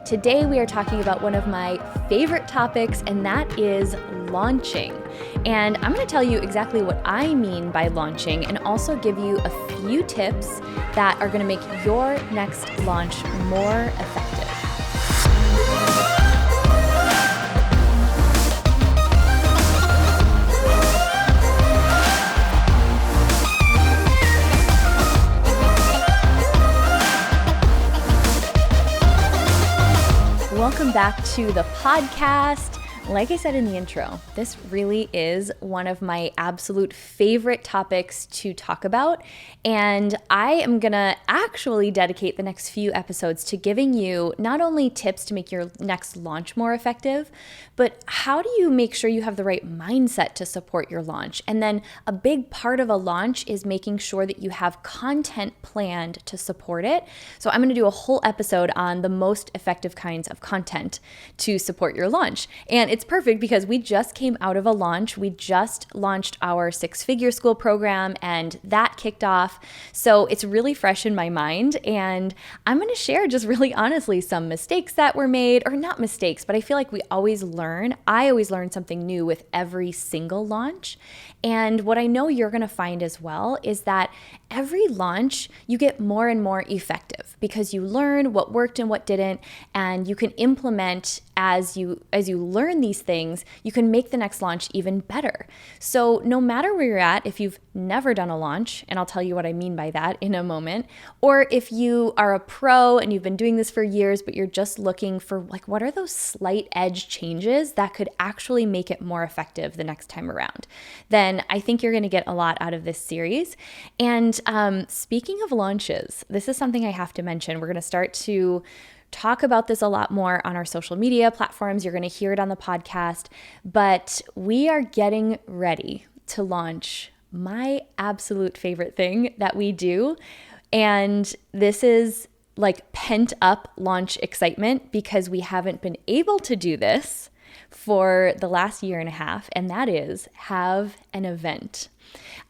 Today we are talking about one of my favorite topics, and that is launching. And I'm going to tell you exactly what I mean by launching and also give you a few tips that are going to make your next launch more effective. Welcome back to the podcast. Like I said in the intro, this really is one of my absolute favorite topics to talk about, and I am gonna actually dedicate the next few episodes to giving you not only tips to make your next launch more effective, but how do you make sure you have the right mindset to support your launch? And then a big part of a launch is making sure that you have content planned to support it. So I'm gonna do a whole episode on the most effective kinds of content to support your launch. And it's perfect because we just came out of a launch. We just launched our 6-figure school program and that kicked off. So it's really fresh in my mind. And I'm going to share just really honestly some mistakes that were made, or not mistakes, but I feel like we always learn. I always learn something new with every single launch. And what I know you're going to find as well is that every launch you get more and more effective because you learn what worked and what didn't, and you can implement as you learn these things, you can make the next launch even better. So no matter where you're at, if you've never done a launch, and I'll tell you what I mean by that in a moment, or if you are a pro and you've been doing this for years, but you're just looking for what are those slight edge changes that could actually make it more effective the next time around, then I think you're going to get a lot out of this series. And speaking of launches, this is something I have to mention. We're going to start to talk about this a lot more on our social media platforms. You're going to hear it on the podcast, but we are getting ready to launch my absolute favorite thing that we do. And this is like pent up launch excitement because we haven't been able to do this for the last year and a half, and that is have an event.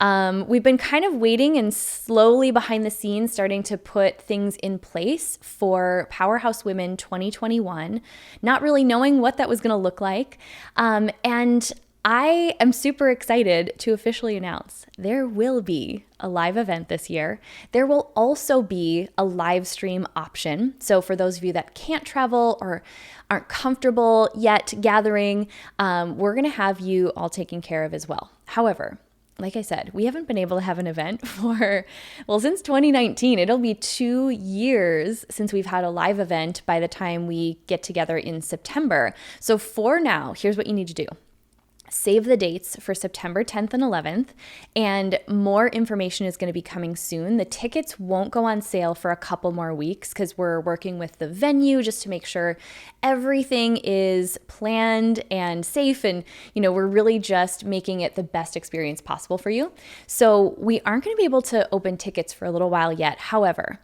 We've been kind of waiting and slowly behind the scenes starting to put things in place for Powerhouse Women 2021, not really knowing what that was going to look like. And I am super excited to officially announce there will be a live event this year. There will also be a live stream option. So for those of you that can't travel or aren't comfortable yet gathering, we're going to have you all taken care of as well. However, like I said, we haven't been able to have an event since 2019. It'll be 2 years since we've had a live event by the time we get together in September. So for now, here's what you need to do. Save the dates for September 10th and 11th, and more information is going to be coming soon. The tickets won't go on sale for a couple more weeks because we're working with the venue just to make sure everything is planned and safe, and we're really just making it the best experience possible for you. So we aren't going to be able to open tickets for a little while yet. However,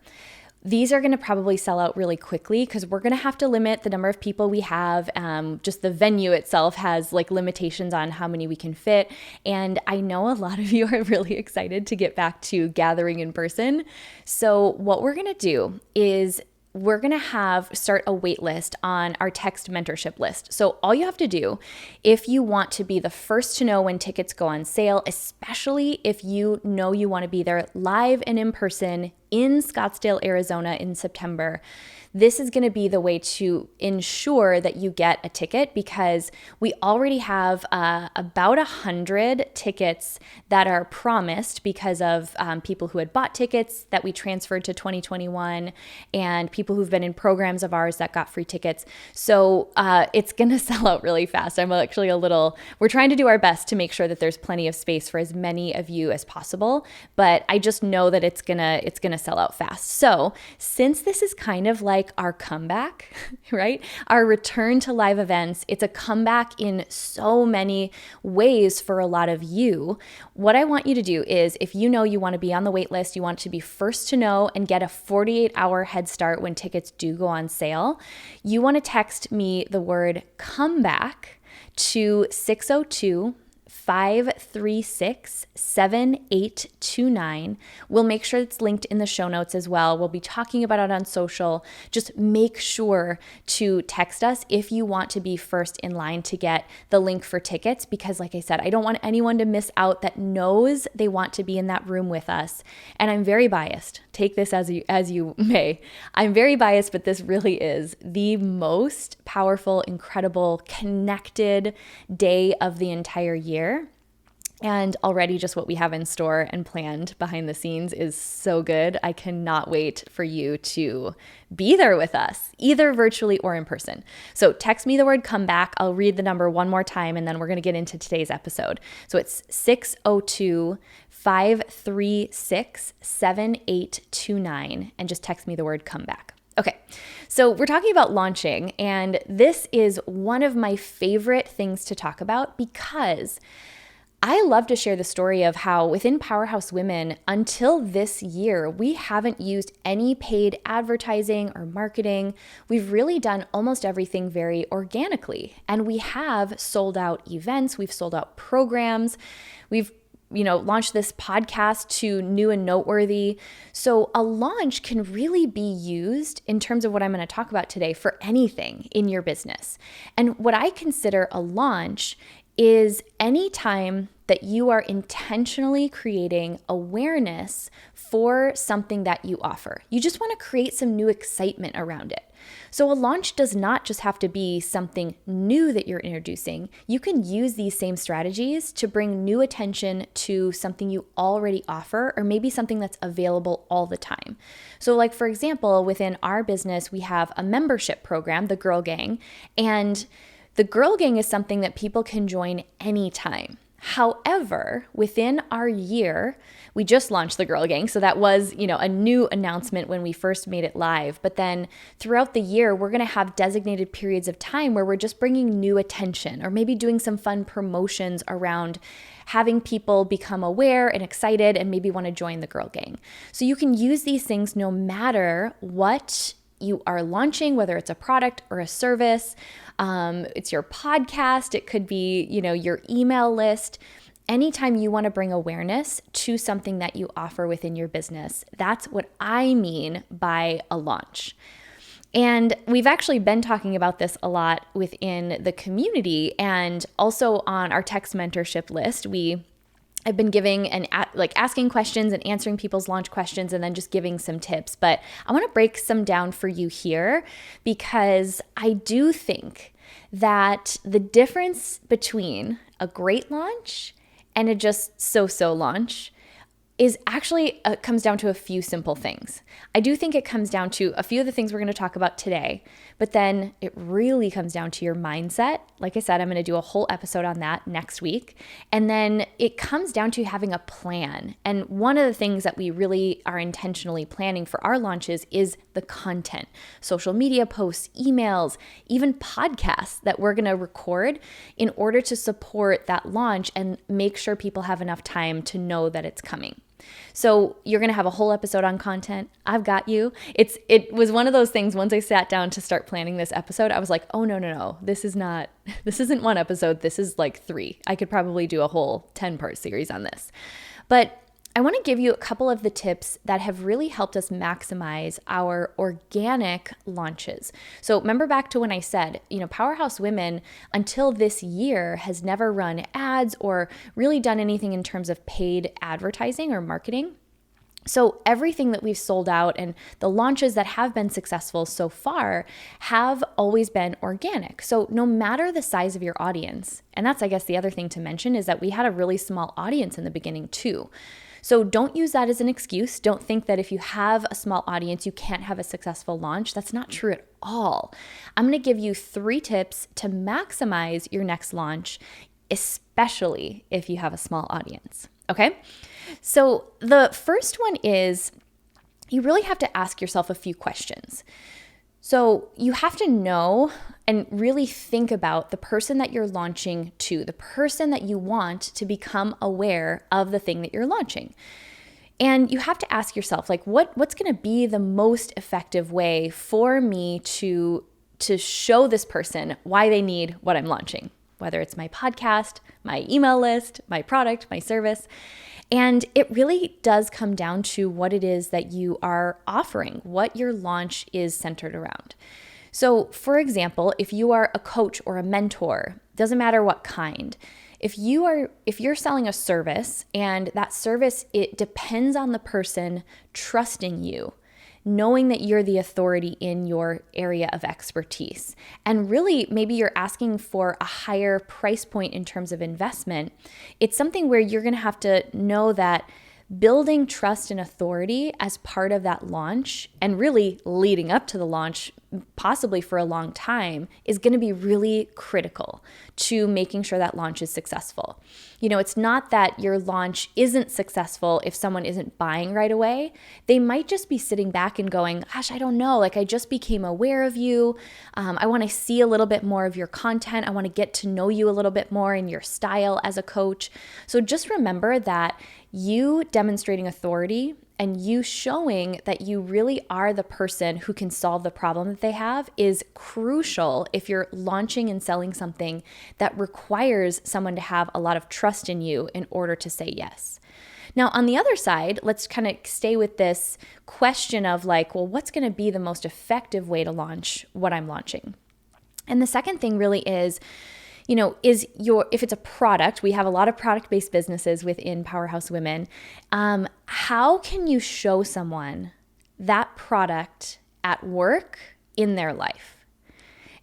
these are going to probably sell out really quickly because we're going to have to limit the number of people we have. Just the venue itself has limitations on how many we can fit. And I know a lot of you are really excited to get back to gathering in person. So what we're going to do is we're going to start a wait list on our text mentorship list. So all you have to do, if you want to be the first to know when tickets go on sale, especially if you know you want to be there live and in person in Scottsdale, Arizona in September, this is going to be the way to ensure that you get a ticket because we already have about 100 tickets that are promised because of people who had bought tickets that we transferred to 2021 and people who've been in programs of ours that got free tickets. So it's going to sell out really fast. I'm actually we're trying to do our best to make sure that there's plenty of space for as many of you as possible, but I just know that it's gonna sell out fast. So since this is kind of like our comeback, right? Our return to live events, it's a comeback in so many ways for a lot of you. What I want you to do is, if you know you want to be on the wait list, you want to be first to know and get a 48-hour head start when tickets do go on sale, you want to text me the word comeback to 602 536-7829. We'll make sure it's linked in the show notes as well. We'll be talking about it on social. Just make sure to text us if you want to be first in line to get the link for tickets, because like I said, I don't want anyone to miss out that knows they want to be in that room with us. And I'm very biased. Take this as you may. I'm very biased, but this really is the most powerful, incredible, connected day of the entire year. And already just what we have in store and planned behind the scenes is so good. I cannot wait for you to be there with us, either virtually or in person. So text me the word comeback. I'll read the number one more time, and then we're going to get into today's episode. So it's 602-536-7829, and just text me the word comeback. Okay, so we're talking about launching, and this is one of my favorite things to talk about because I love to share the story of how within Powerhouse Women, until this year, we haven't used any paid advertising or marketing. We've really done almost everything very organically, and we have sold out events, we've sold out programs, we've launched this podcast to new and noteworthy. So a launch can really be used in terms of what I'm going to talk about today for anything in your business. And what I consider a launch is any time that you are intentionally creating awareness for something that you offer. You just want to create some new excitement around it. So a launch does not just have to be something new that you're introducing. You can use these same strategies to bring new attention to something you already offer, or maybe something that's available all the time. So like, for example, within our business, we have a membership program, the Girl Gang, and the Girl Gang is something that people can join anytime. However, within our year, we just launched the Girl Gang. So that was, a new announcement when we first made it live. But then throughout the year, we're going to have designated periods of time where we're just bringing new attention, or maybe doing some fun promotions around having people become aware and excited and maybe want to join the Girl Gang. So you can use these things no matter what you are launching, whether it's a product or a service. It's your podcast. It could be, your email list. Anytime you want to bring awareness to something that you offer within your business, that's what I mean by a launch. And we've actually been talking about this a lot within the community, and also on our text mentorship list. I've been giving asking questions and answering people's launch questions, and then just giving some tips. But I want to break some down for you here, because I do think that the difference between a great launch and a just so-so launch is actually comes down to a few simple things. I do think it comes down to a few of the things we're going to talk about today, but then it really comes down to your mindset. Like I said, I'm going to do a whole episode on that next week. And then it comes down to having a plan. And one of the things that we really are intentionally planning for our launches is the content, social media posts, emails, even podcasts that we're going to record in order to support that launch and make sure people have enough time to know that it's coming. So you're going to have a whole episode on content. I've got you. It was one of those things, once I sat down to start planning this episode, I was like, oh, no. This isn't one episode. This is like 3. I could probably do a whole 10-part series on this. But I want to give you a couple of the tips that have really helped us maximize our organic launches. So remember back to when I said, Powerhouse Women until this year has never run ads or really done anything in terms of paid advertising or marketing. So everything that we've sold out and the launches that have been successful so far have always been organic. So no matter the size of your audience, and that's, I guess, the other thing to mention is that we had a really small audience in the beginning too. So don't use that as an excuse. Don't think that if you have a small audience, you can't have a successful launch. That's not true at all. I'm going to give you 3 tips to maximize your next launch, especially if you have a small audience. Okay? So the first one is you really have to ask yourself a few questions. So you have to know and really think about the person that you're launching to, the person that you want to become aware of the thing that you're launching. And you have to ask yourself, what's going to be the most effective way for me to show this person why they need what I'm launching? whether it's my podcast, my email list, my product, my service. And it really does come down to what it is that you are offering, what your launch is centered around. So for example, if you are a coach or a mentor, doesn't matter what kind, if you're selling a service and that service, it depends on the person trusting you, knowing that you're the authority in your area of expertise. And really, maybe you're asking for a higher price point in terms of investment. It's something where you're going to have to know that building trust and authority as part of that launch and really leading up to the launch, possibly for a long time, is going to be really critical to making sure that launch is successful. It's not that your launch isn't successful if someone isn't buying right away. They might just be sitting back and going, gosh, I don't know, I just became aware of you. I want to see a little bit more of your content. I want to get to know you a little bit more in your style as a coach. So just remember that you demonstrating authority and you showing that you really are the person who can solve the problem that they have is crucial if you're launching and selling something that requires someone to have a lot of trust in you in order to say yes. Now, on the other side, let's kind of stay with this question of what's going to be the most effective way to launch what I'm launching? And the second thing really is, if it's a product, we have a lot of product-based businesses within Powerhouse Women. How can you show someone that product at work in their life?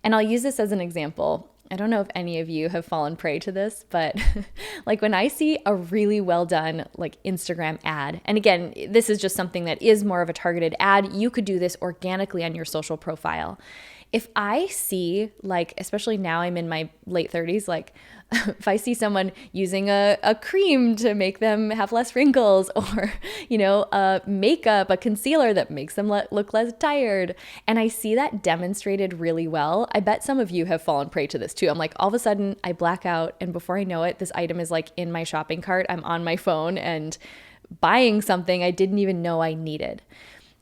And I'll use this as an example. I don't know if any of you have fallen prey to this, but when I see a really well done Instagram ad, and again, this is just something that is more of a targeted ad. You could do this organically on your social profile. If I see, especially now I'm in my late 30s, if I see someone using a cream to make them have less wrinkles or, a makeup, a concealer that makes them look less tired, and I see that demonstrated really well, I bet some of you have fallen prey to this too. I'm all of a sudden I black out, and before I know it, this item is in my shopping cart. I'm on my phone and buying something I didn't even know I needed.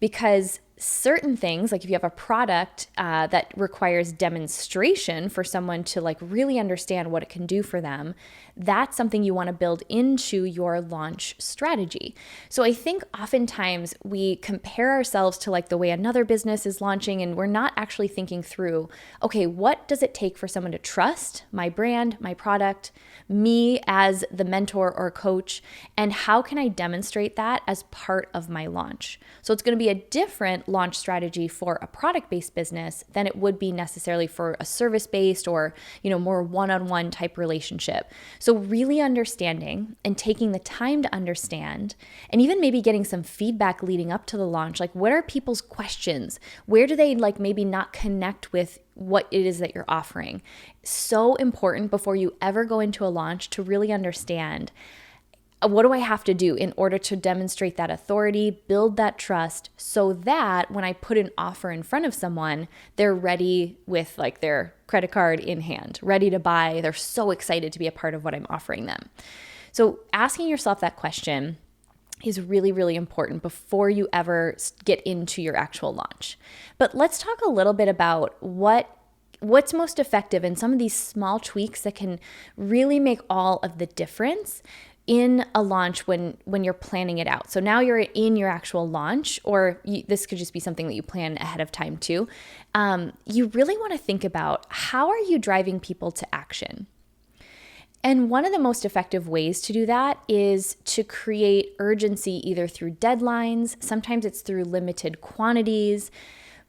Because certain things, if you have a product that requires demonstration for someone to really understand what it can do for them, that's something you want to build into your launch strategy. So I think oftentimes we compare ourselves to the way another business is launching, and we're not actually thinking through, okay, what does it take for someone to trust my brand, my product, me as the mentor or coach, and how can I demonstrate that as part of my launch? So it's going to be a different launch strategy for a product-based business than it would be necessarily for a service-based or, more one-on-one type relationship. So really understanding and taking the time to understand, and even maybe getting some feedback leading up to the launch, what are people's questions? Where do they maybe not connect with what it is that you're offering? So important before you ever go into a launch to really understand, what do I have to do in order to demonstrate that authority, build that trust, so that when I put an offer in front of someone, they're ready with their credit card in hand, ready to buy. They're so excited to be a part of what I'm offering them. So asking yourself that question is really, really important before you ever get into your actual launch. But let's talk a little bit about what's most effective and some of these small tweaks that can really make all of the difference in a launch when you're planning it out. So now you're in your actual launch, or this could just be something that you plan ahead of time too. You really want to think about, how are you driving people to action? And one of the most effective ways to do that is to create urgency either through deadlines, sometimes it's through limited quantities,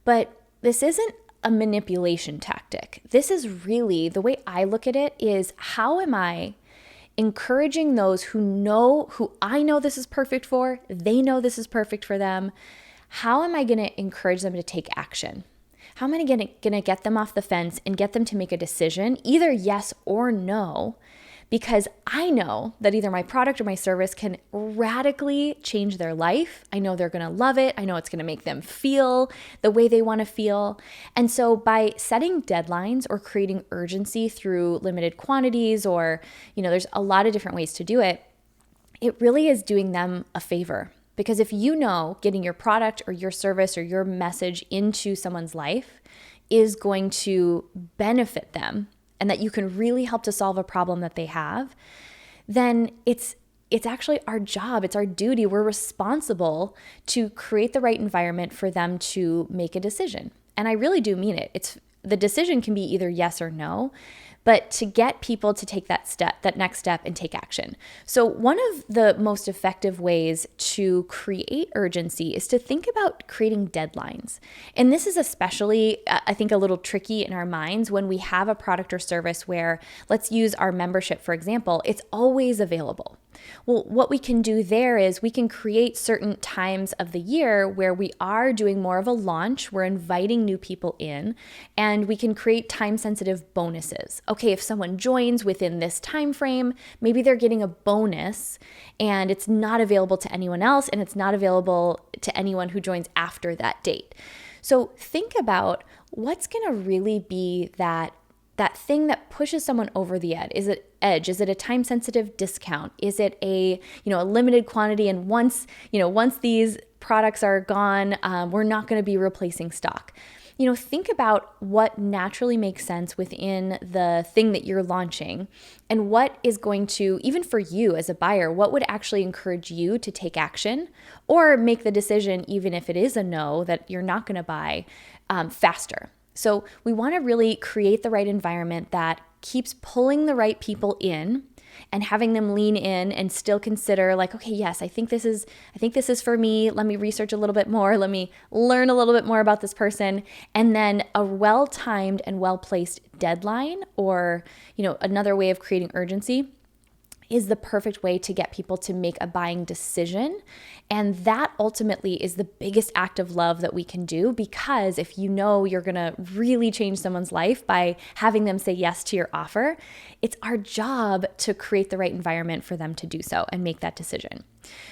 but this isn't a manipulation tactic. This is really, the way I look at it is, how am I encouraging those who I know this is perfect for, they know this is perfect for them. How am I going to encourage them to take action? How am I going to get them off the fence and get them to make a decision, either yes or no? Because I know that either my product or my service can radically change their life. I know they're going to love it. I know it's going to make them feel the way they want to feel. And so by setting deadlines or creating urgency through limited quantities, or, there's a lot of different ways to do it, it really is doing them a favor. Because if you know getting your product or your service or your message into someone's life is going to benefit them and that you can really help to solve a problem that they have, then it's actually our job, it's our duty, we're responsible to create the right environment for them to make a decision. And I really do mean it. The decision can be either yes or no, but to get people to take that next step and take action. So one of the most effective ways to create urgency is to think about creating deadlines. And this is especially, I think, a little tricky in our minds when we have a product or service where, let's use our membership, for example, it's always available. Well, what we can do there is we can create certain times of the year where we are doing more of a launch, we're inviting new people in, and we can create time-sensitive bonuses. Okay, if someone joins within this time frame, maybe they're getting a bonus and it's not available to anyone else, and it's not available to anyone who joins after that date. So think about what's going to really be that thing that pushes someone over the edge. Is it a time-sensitive discount? Is it a limited quantity, and once these products are gone, we're not going to be replacing stock? Think about what naturally makes sense within the thing that you're launching, and what is going to, even for you as a buyer, what would actually encourage you to take action or make the decision, even if it is a no, that you're not going to buy faster. So we want to really create the right environment that keeps pulling the right people in and having them lean in and still consider, like, okay, yes, I think this is for me. Let me research a little bit more. Let me learn a little bit more about this person. And then a well-timed and well-placed deadline, or, another way of creating urgency, is the perfect way to get people to make a buying decision. And that ultimately is the biggest act of love that we can do, because if you know you're going to really change someone's life by having them say yes to your offer, it's our job to create the right environment for them to do so and make that decision.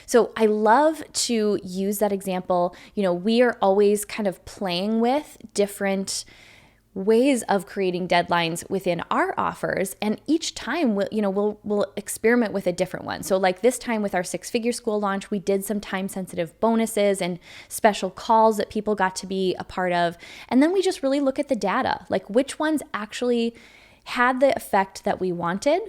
So I love to use that example. We are always kind of playing with different ways of creating deadlines within our offers, and each time we'll experiment with a different one. So like this time with our 6-figure school launch, we did some time-sensitive bonuses and special calls that people got to be a part of, and then we just really look at the data, like which ones actually had the effect that we wanted.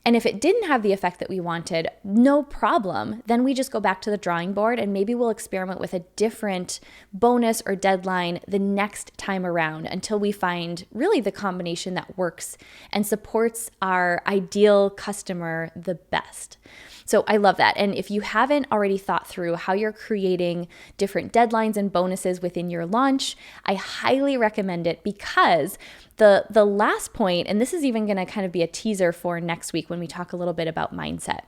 And if it didn't have the effect that we wanted, no problem. Then we just go back to the drawing board, and maybe we'll experiment with a different bonus or deadline the next time around until we find really the combination that works and supports our ideal customer the best. So I love that. And if you haven't already thought through how you're creating different deadlines and bonuses within your launch, I highly recommend it, because the last point, and this is even going to kind of be a teaser for next week when we talk a little bit about mindset,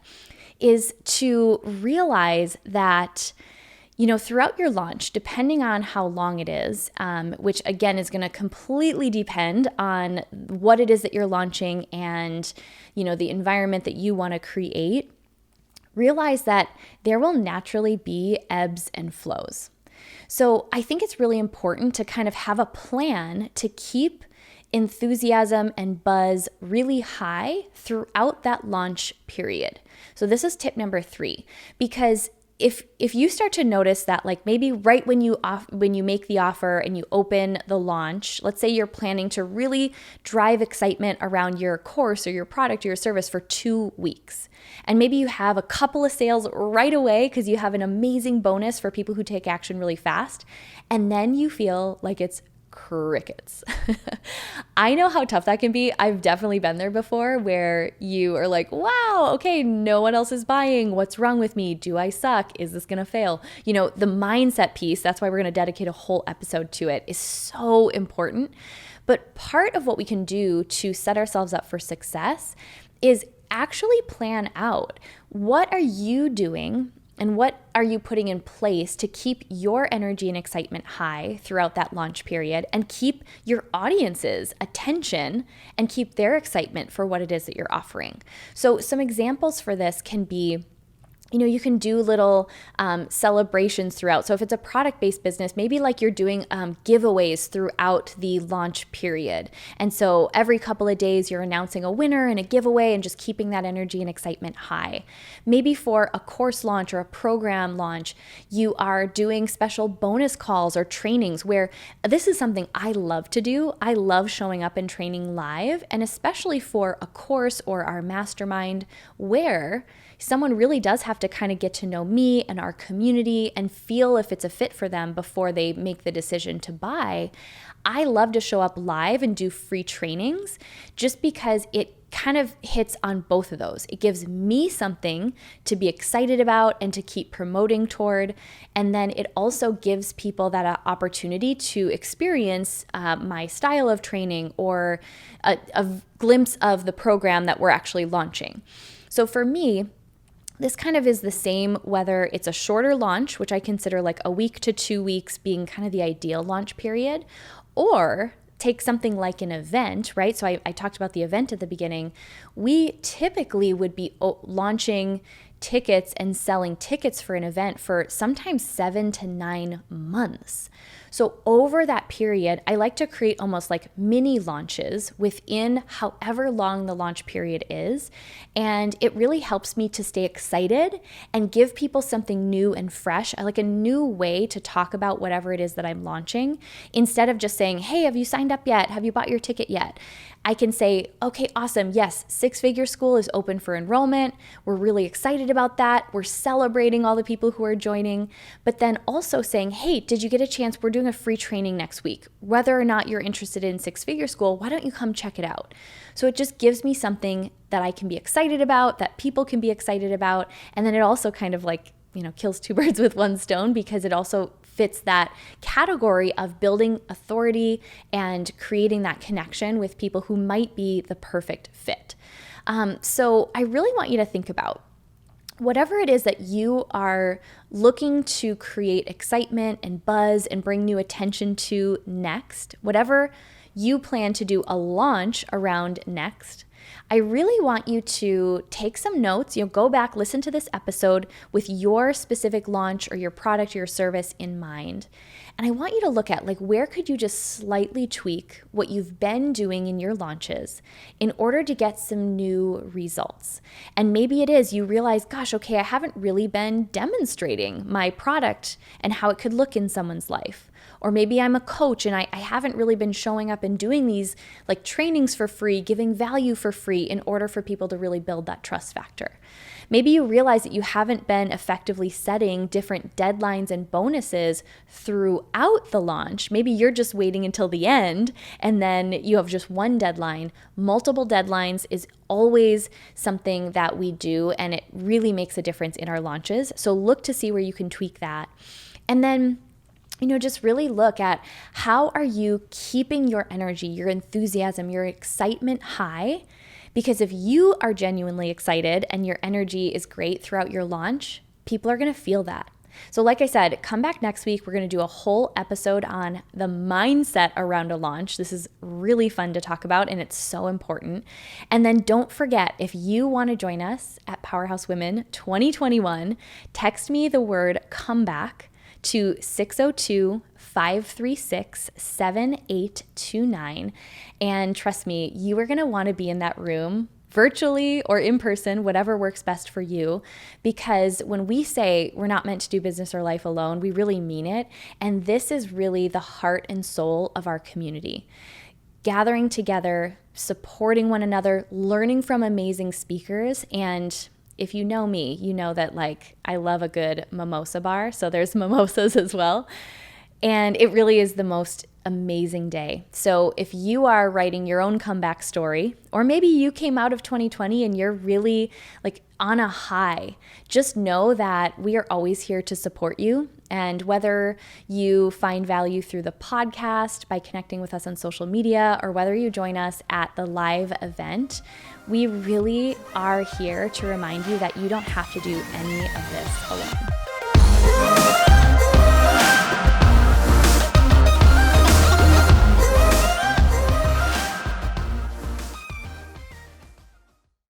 is to realize that throughout your launch, depending on how long it is, which again is going to completely depend on what it is that you're launching and the environment that you want to create, realize that there will naturally be ebbs and flows. So I think it's really important to kind of have a plan to keep enthusiasm and buzz really high throughout that launch period. So this is tip number 3, because if you start to notice that, like maybe right when you make the offer and you open the launch, let's say you're planning to really drive excitement around your course or your product or your service for 2 weeks, and maybe you have a couple of sales right away because you have an amazing bonus for people who take action really fast, and then you feel like it's crickets. I know how tough that can be. I've definitely been there before, where you are like, wow, okay, no one else is buying. What's wrong with me? Do I suck? Is this going to fail? The mindset piece, that's why we're going to dedicate a whole episode to it, is so important. But part of what we can do to set ourselves up for success is actually plan out, what are you doing and what are you putting in place to keep your energy and excitement high throughout that launch period, and keep your audience's attention and keep their excitement for what it is that you're offering. So some examples for this can be, You can do little celebrations throughout. So if it's a product-based business, maybe like you're doing giveaways throughout the launch period. And so every couple of days you're announcing a winner and a giveaway and just keeping that energy and excitement high. Maybe for a course launch or a program launch, you are doing special bonus calls or trainings where this is something I love to do. I love showing up and training live, and especially for a course or our mastermind where someone really does have to kind of get to know me and our community and feel if it's a fit for them before they make the decision to buy. I love to show up live and do free trainings just because it kind of hits on both of those. It gives me something to be excited about and to keep promoting toward. And then it also gives people that opportunity to experience my style of training or a glimpse of the program that we're actually launching. So for me, this kind of is the same whether it's a shorter launch, which I consider like a week to 2 weeks being kind of the ideal launch period, or take something like an event, right? So I talked about the event at the beginning. We typically would be launching tickets and selling tickets for an event for sometimes 7 to 9 months. So over that period, I like to create almost like mini launches within however long the launch period is. And it really helps me to stay excited and give people something new and fresh. I like a new way to talk about whatever it is that I'm launching instead of just saying, hey, have you signed up yet? Have you bought your ticket yet? I can say, okay, awesome. Yes, Six Figure School is open for enrollment. We're really excited about that. We're celebrating all the people who are joining, but then also saying, hey, did you get a chance? We're doing a free training next week. Whether or not you're interested in Six Figure School, why don't you come check it out? So it just gives me something that I can be excited about, that people can be excited about. And then it also kind of like, kills two birds with one stone because it also fits that category of building authority and creating that connection with people who might be the perfect fit. So I really want you to think about whatever it is that you are looking to create excitement and buzz and bring new attention to next, whatever you plan to do a launch around next. I really want you to take some notes, go back, listen to this episode with your specific launch or your product or your service in mind. And I want you to look at where could you just slightly tweak what you've been doing in your launches in order to get some new results. And maybe it is you realize, gosh, okay, I haven't really been demonstrating my product and how it could look in someone's life. Or maybe I'm a coach and I haven't really been showing up and doing these trainings for free, giving value for free in order for people to really build that trust factor. Maybe you realize that you haven't been effectively setting different deadlines and bonuses throughout the launch. Maybe you're just waiting until the end and then you have just one deadline. Multiple deadlines is always something that we do, and it really makes a difference in our launches. So look to see where you can tweak that. And then just really look at how are you keeping your energy, your enthusiasm, your excitement high. Because if you are genuinely excited and your energy is great throughout your launch, people are going to feel that. So like I said, come back next week. We're going to do a whole episode on the mindset around a launch. This is really fun to talk about, and it's so important. And then don't forget, if you want to join us at Powerhouse Women 2021, text me the word comeback to 602-536-7829. And trust me, you are going to want to be in that room virtually or in person, whatever works best for you. Because when we say we're not meant to do business or life alone, we really mean it. And this is really the heart and soul of our community. Gathering together, supporting one another, learning from amazing speakers. And if you know me, you know that I love a good mimosa bar. So there's mimosas as well. And it really is the most amazing day. So if you are writing your own comeback story, or maybe you came out of 2020 and you're really on a high, just know that we are always here to support you. And whether you find value through the podcast by connecting with us on social media, or whether you join us at the live event, we really are here to remind you that you don't have to do any of this alone.